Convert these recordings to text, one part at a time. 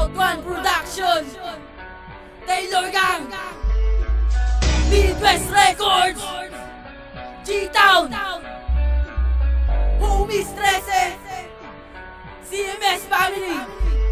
Wagwan Production, Taylor Gang, Midwest Records, G-Town, Homies 13, CMS Family.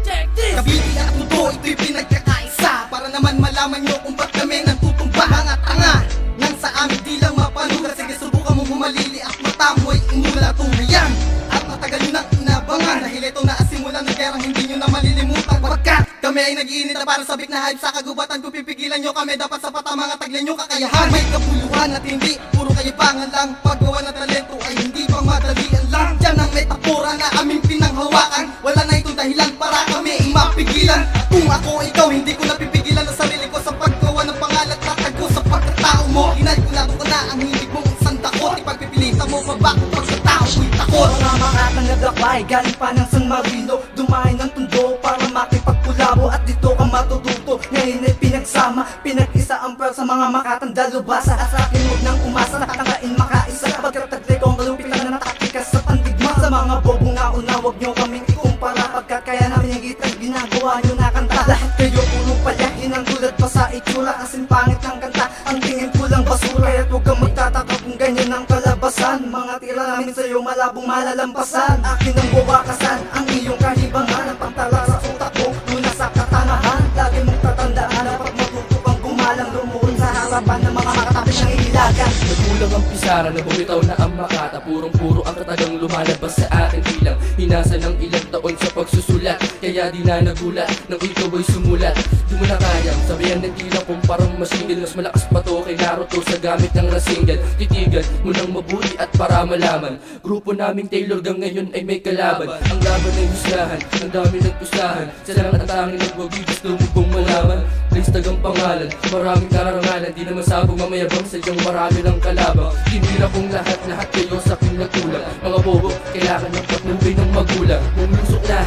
Check this! Kabili at mundo, ito'y pinagkakaisa para naman malaman nyo kung ba't kami nagtutumba. Mga tanga nang sa amin di lang mapanugat. Sige, subukan mo bumalili at mata mo ay imula tungayan. At matagal nyo nang inabangan dahil ito na asimulan ng gerang hindi nyo na malilimutan. Pagkat kami ay nag-iinit na para sabik na hype sa kagubatan. Kung pipigilan nyo kami, dapat sapat ang mga taglan nyo kakayahan. May kapuluhan at hindi puro kayibangan lang. Paggawa ng talento ay hindi pang madalian lang. Diyan ang metapora na aming pinanghawakan. Wala na itong dahilan para kami ay mapigilan. At kung ako ikaw, hindi ko napipigilan ang sarili ko sa paggawa ng pangalan. Tatago sa pagkatao mo. Kinalkulado ko na ang hilig mong isang takot. Ipagpipilitan mo pa ba kung pagkatao mo'y takot? Mga makatang naglakbay, galing pa ng San Marino. Dumahin ng tundo para makipagkulabo. At dito ka matututo, ngayon ay pinagsama. Pinag-isa ang pearl sa mga makatang dalubasa. At sa akin huwag nang umasa, nakatangkain makaisa. Pagkat taglay ko ang kalupitan na taktika sa pandigma. Sa mga bobong nga una, huwag nyo kaming ikumpara. Pagkat kaya namin higit ang ginagawa nyo na kanta. Lahat kayo puro palyahin ang tulad pa sa itsura. Kasing pangit ng kanta, ang tingin ko lang basura. At huwag kang magtataka kung ganyan ang kalabasan. Mga tira namin sa'yo malabong malalampasan. Akin ang buwakasan, ang iyong kahibangan. Ang pantala sa utak mo, muna sa katangahan. Lagi mong tatandaan na pag matuto kang gumalang, lumuhon sa harapan ng mga makatapos ng ilagan. Nagkulang ang pisara na bumitaw na ang makata. Purong-puro ang katagang lumalabas sa akin bilang hinasa ng ilang taon sa pagsusulat. Kaya di na nagulat nang ikaw ay sumulat. Di mo na kayang sabihan ng tila kung parang masinggil. Mas malakas pa to kay Naruto sa gamit ng rasinggan. Titigan mo nang mabuti at para malaman. Grupo naming Taylor Gang ngayon ay may kalaban. Ang laban ay huslahan, ang dami nagpuslahan. Sila lang ang tanging nagwagi, gusto mo bang malaman? Please tagang pangalan, maraming karangalan. Di naman sabong mamayabang, sadyang marami ng kalabang. Tinira kong lahat kayo sa aking nagkulang. Mga bobo, kailangan ng patnubay ng magulang. Mumusok na,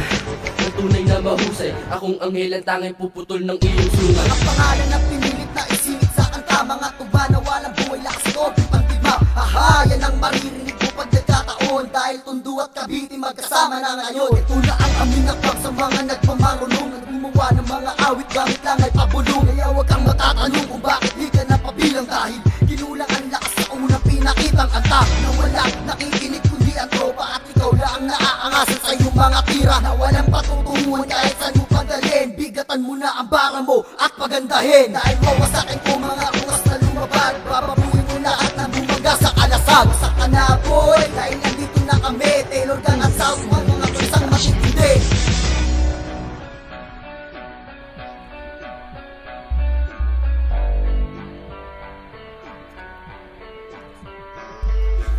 ang tunay na mahusay. Akong anghel ang tanging puputol ng iyong sungat. Ang pangalan na pinilit na isingit sa kanta. Mga tuba na walang buhay, lakas loob, pandigma. Aha, yan ang maririnig mo pag nagkataon. Dahil Tondo at Cavite magkasama na ngayon. Ito na ang aminakbang sa mga nagpamarunong. Naggumawa ng mga awit gamit lang ay pabulong. Kaya huwag kang matatanong kung bakit di ka napabilang. Dahil kinulang ang lakas sa unang pinakitang kanta. Na wala nakikinig kundi ang tropa. At ikaw lang ang naaangasan sa iyong mga tira. Na walang patutunguhan kahit saan mo padalhin. Bigatan mo na ang bara mo at pagandahin. Dahil mawasakin ko mga oras na lumabag. Bababuhin mo lahat ng bumaga sa kalasag. Sa kanapoy, dahil nandito na kami. Taylor Gang at South, mga isang matitindi.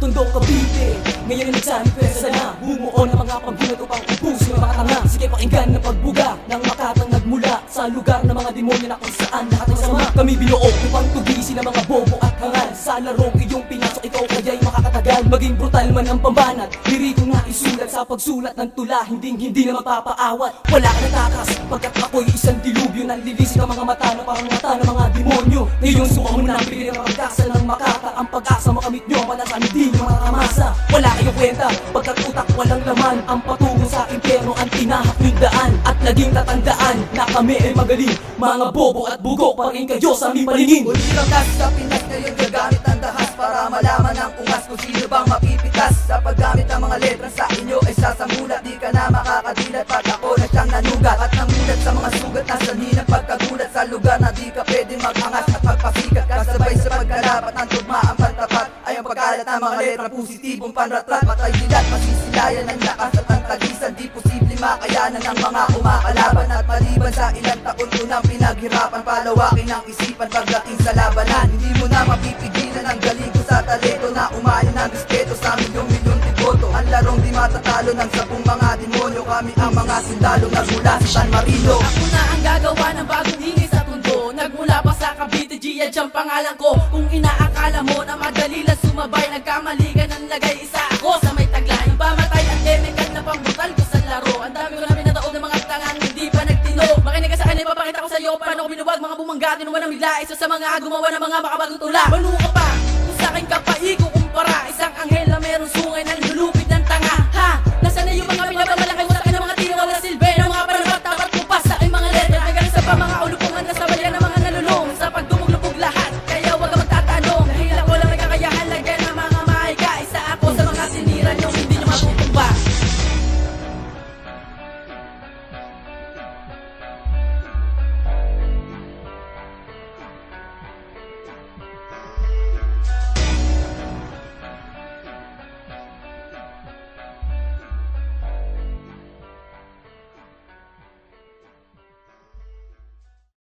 Tondo Cavite, ngayon ay nagsanipesa na. Bumuo ng mga pagbulag upang ubusin ng mga tanga. Sige pakinggan ng pagbuga ng makatang nagmula sa lugar ng mga demonyo na kung saan lahat ay sama. Kami binuo upang tugisin ang mga bobo at hangal. Sa larong iyong pinasok, ikaw kaya'y makakatagal. Maging brutal man ang pambanat, liriko nga isulat sa pagsulat ng tula. Hindi na mapapaawat, wala ka natakas. Pagkat ako'y isang dilubyo na lilisik ang mga mata na parang mata ng mga demonyo. Ngayon suka mo na bigyan ng pagkasa ng makata. Ang pag-asa makamit nyo, palasan hindi nyo makakamasa. Wala kayong kwenta, pagkat utak walang laman. Ang patungo sa impyerno ang tinahak yung daan. At naging tatandaan na kami ay magaling. Mga bobo at bugo, parin kayo sa aming paningin. Huli lang kasi sa Pinas ngayon gagamit ang dahas. Para malaman ang ungas kung sino bang mapipitas. Sa paggamit ng mga letra sa inyo ay sasamulat. Di ka na makakadilat pag ako na siyang nanugat. At namulat sa mga sugat na sanhi ng pagkagulat. Sa lugar na di ka pwede magangas at magpasikat. Kasabay sa pagkalapat ng tugma ang pantapat. Ay ang pagkalat ng mga letra positibong panratrat. Patay dilat, masisilayan ng lakas at ang tagisan. Di posible makayanan ng mga umakalaban. At maliban sa ilang taon ko nang pinaghirapan. Palawakin ang isipan pagdating sa labanan. Hindi mo na mapipigilan ang galing ko sa talento. Na umayon ng respeto sa milyong-milyong tiboto. Ang larong di matatalo ng sabong mga demonyo. Kami ang mga sundalong nagmula sa San Marino. Ako na ang gagawa ng bagong hingay sa Tondo. Nagmula pa sa Cavite, Gia Jam pangalan ko. Kung inaakala mo na madali lang sumabay, nagkamali ka ng lagay. Isa ako sa may taglay, pamatay at chemical na pambutal ko sa laro. Ang dami ko na pinataon ng mga tangang hindi pa nagtino. Makinig ka sa akin, ipapakita ko sa iyo paano ko binuwag mga bumangga. Tinuman ng bigla, isa sa mga gumawa ng mga makabagong tula. Manu ka pa, kung sa akin ka pa ikukumpara. Isang anghel na merong sungay na